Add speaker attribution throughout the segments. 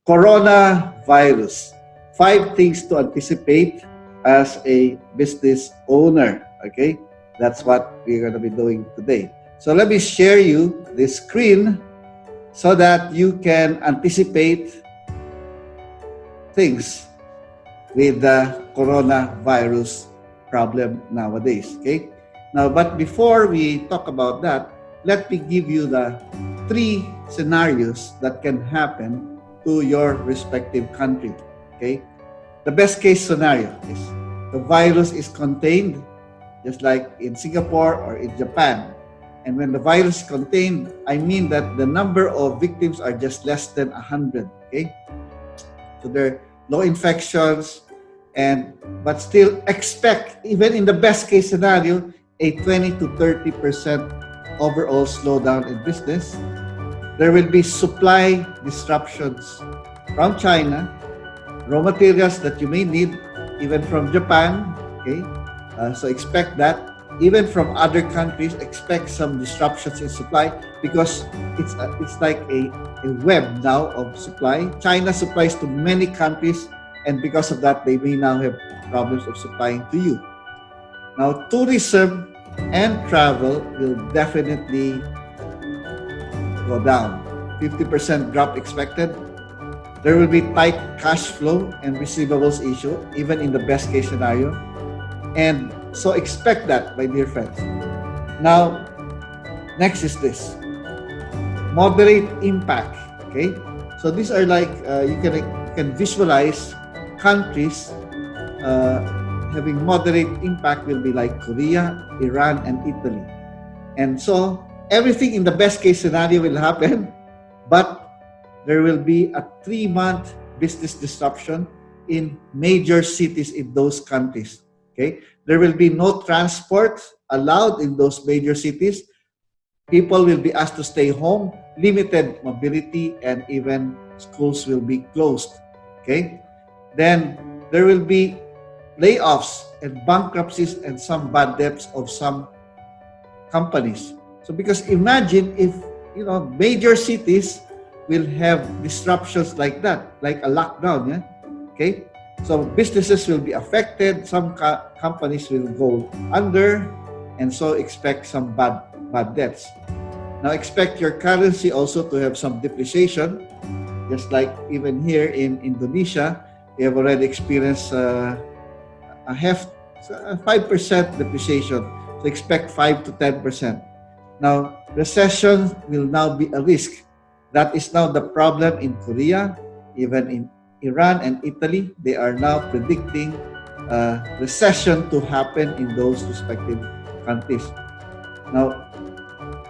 Speaker 1: Coronavirus. 5 things to anticipate as a business owner. Okay, that's what we're going to be doing today. So let me share you this screen so that you can anticipate things with the coronavirus problem nowadays. Okay. Now, but before we talk about that, let me give you the 3 scenarios that can happen to your respective country. Okay. The best case scenario is the virus is contained, just like in Singapore or in Japan. And when the virus is contained, I mean that the number of victims are just less than 100. Okay. So there are low infections, but still expect, even in the best case scenario, a 20 to 30% overall slowdown in business. There will be supply disruptions from China, raw materials that you may need, even from Japan. Okay, so expect that. Even from other countries, expect some disruptions in supply because it's like a web now of supply. China supplies to many countries, and because of that, they may now have problems of supplying to you. Now, tourism and travel will definitely go down. 50% drop expected. There will be tight cash flow and receivables issue, even in the best case scenario. And so expect that, my dear friends. Now, next is this. Moderate impact. Okay? So these are like, you can visualize countries having moderate impact will be like Korea, Iran, and Italy. And so everything in the best case scenario will happen, but there will be a 3-month business disruption in major cities in those countries. Okay, there will be no transport allowed in those major cities. People will be asked to stay home, limited mobility, and even schools will be closed. Okay, then there will be layoffs and bankruptcies and some bad debts of some companies. So because imagine if major cities will have disruptions like that, like a lockdown. Yeah, okay. So businesses will be affected. Some companies will go under, and so expect some bad debts. Now expect your currency also to have some depreciation, just like even here in Indonesia, we have already experienced a 5% depreciation. So expect 5 to 10%. Now recession will now be a risk. That is now the problem in Korea, even in Iran and Italy. They are now predicting recession to happen in those respective countries. Now,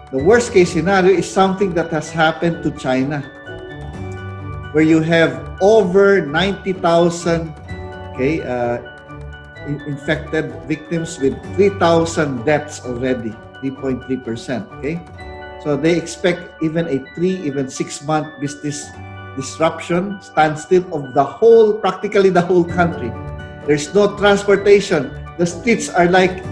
Speaker 1: the worst case scenario is something that has happened to China, where you have over 90,000 infected victims with 3,000 deaths already, 3.3%. Okay. So they expect even a 3, even 6-month business disruption, standstill of practically the whole country. There's no transportation. The streets are like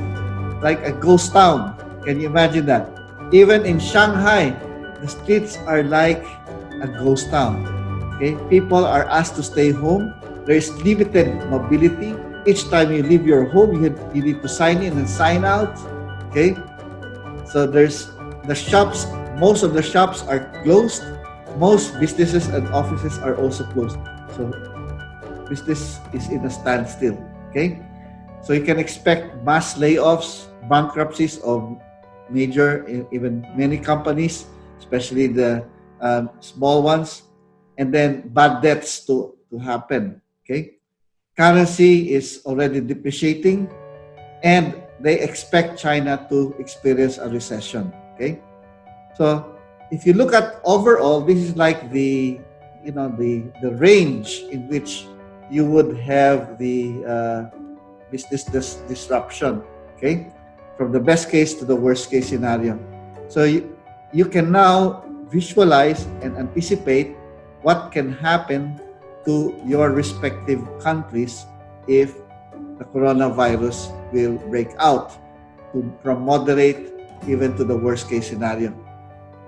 Speaker 1: a ghost town. Can you imagine that? Even in Shanghai, the streets are like a ghost town. Okay, people are asked to stay home. There is limited mobility. Each time you leave your home, you need to sign in and sign out. Okay, so there's the shops. Most of the shops are closed. Most businesses and offices are also closed. So business is in a standstill. Okay, so you can expect mass layoffs, bankruptcies of major, even many companies, especially the small ones, and then bad debts to happen. Okay, currency is already depreciating, and they expect China to experience a recession. Okay, so if you look at overall, this is like the range in which you would have the business disruption. Okay, from the best case to the worst case scenario. So you can now visualize and anticipate what can happen to your respective countries if the coronavirus will break out, from moderate even to the worst case scenario.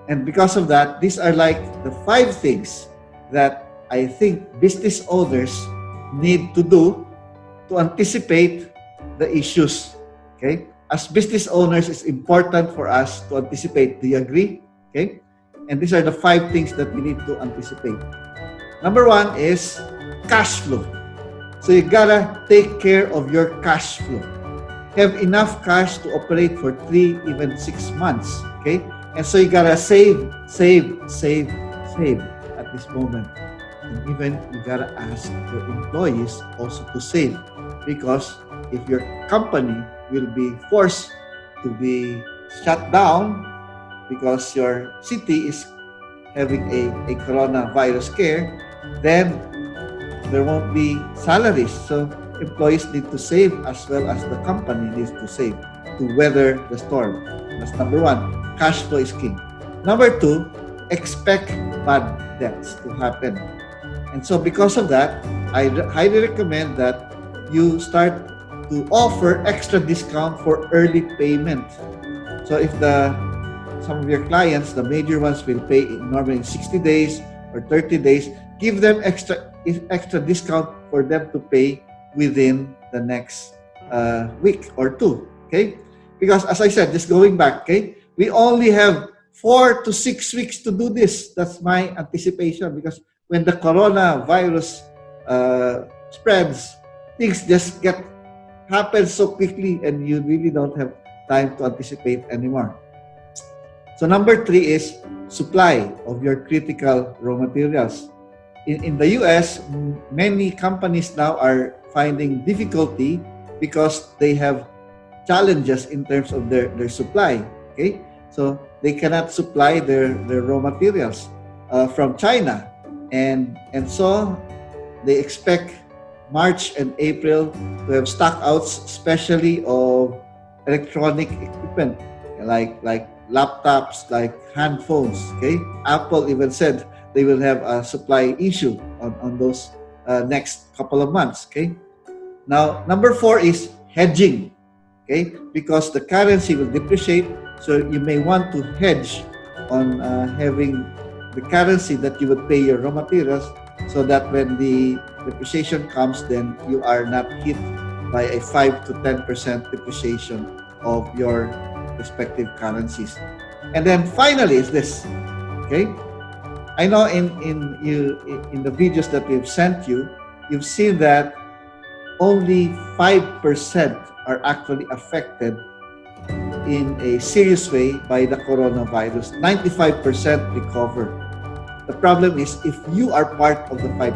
Speaker 1: And because of that, these are like the 5 things that I think business owners need to do to anticipate the issues. Okay? As business owners, it's important for us to anticipate. Do you agree? Okay? And these are the 5 things that we need to anticipate. Number 1 is cash flow. So you gotta take care of your cash flow. Have enough cash to operate for 3, even 6 months. Okay? And so you gotta save at this moment. And even you gotta ask your employees also to save, because if your company will be forced to be shut down because your city is having a coronavirus scare, then there won't be salaries. So employees need to save as well as the company needs to save to weather the storm. That's number 1. Cash flow is king. Number 2, expect bad debts to happen. And so because of that, I highly recommend that you start to offer extra discount for early payment. So if some of your clients, the major ones, will pay normally in 60 days or 30 days, give them extra discount for them to pay within the next week or 2. Okay? Because as I said, just going back, okay, we only have 4 to 6 weeks to do this. That's my anticipation, because when the coronavirus spreads, things just happen so quickly and you really don't have time to anticipate anymore. So number 3 is supply of your critical raw materials. In the US, many companies now are finding difficulty because they have challenges in terms of their supply. Okay, so they cannot supply their raw materials from China, and so they expect March and April to have stockouts, especially of electronic equipment like laptops, like hand phones. Okay, Apple even said they will have a supply issue on those next couple of months. Okay, now number 4 is hedging. Okay, because the currency will depreciate, so you may want to hedge on having the currency that you would pay your raw materials, so that when the depreciation comes, then you are not hit by a 5 to 10% depreciation of your respective currencies. And then finally is this. Okay, I know in the videos that we've sent you, you've seen that only 5% are actually affected in a serious way by the coronavirus. 95% recover. The problem is if you are part of the 5%.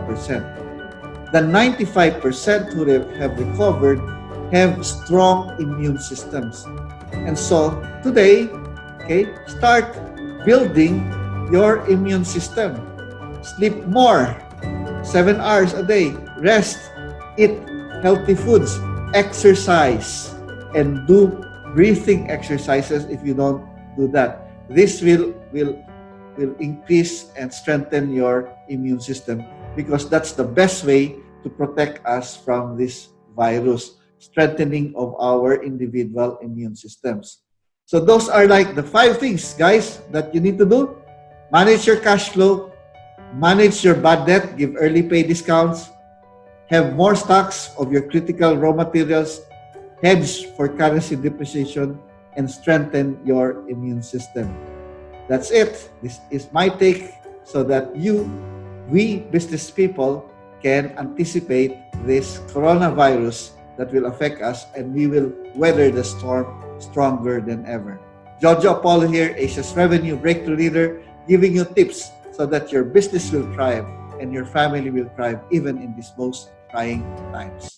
Speaker 1: The 95% who have recovered have strong immune systems. And so today, okay, start building your immune system. Sleep more, 7 hours a day, rest, eat healthy foods, exercise, and do breathing exercises if you don't do that. This will increase and strengthen your immune system, because that's the best way to protect us from this virus, strengthening of our individual immune systems. So those are like the 5 things, guys, that you need to do. Manage your cash flow, manage your bad debt, give early pay discounts, have more stocks of your critical raw materials, hedge for currency depreciation, and strengthen your immune system. That's it. This is my take, so that we business people can anticipate this coronavirus that will affect us, and we will weather the storm stronger than ever. Jojo Apollo here, Asia's Revenue Breakthrough Leader, giving you tips so that your business will thrive and your family will thrive even in these most trying times.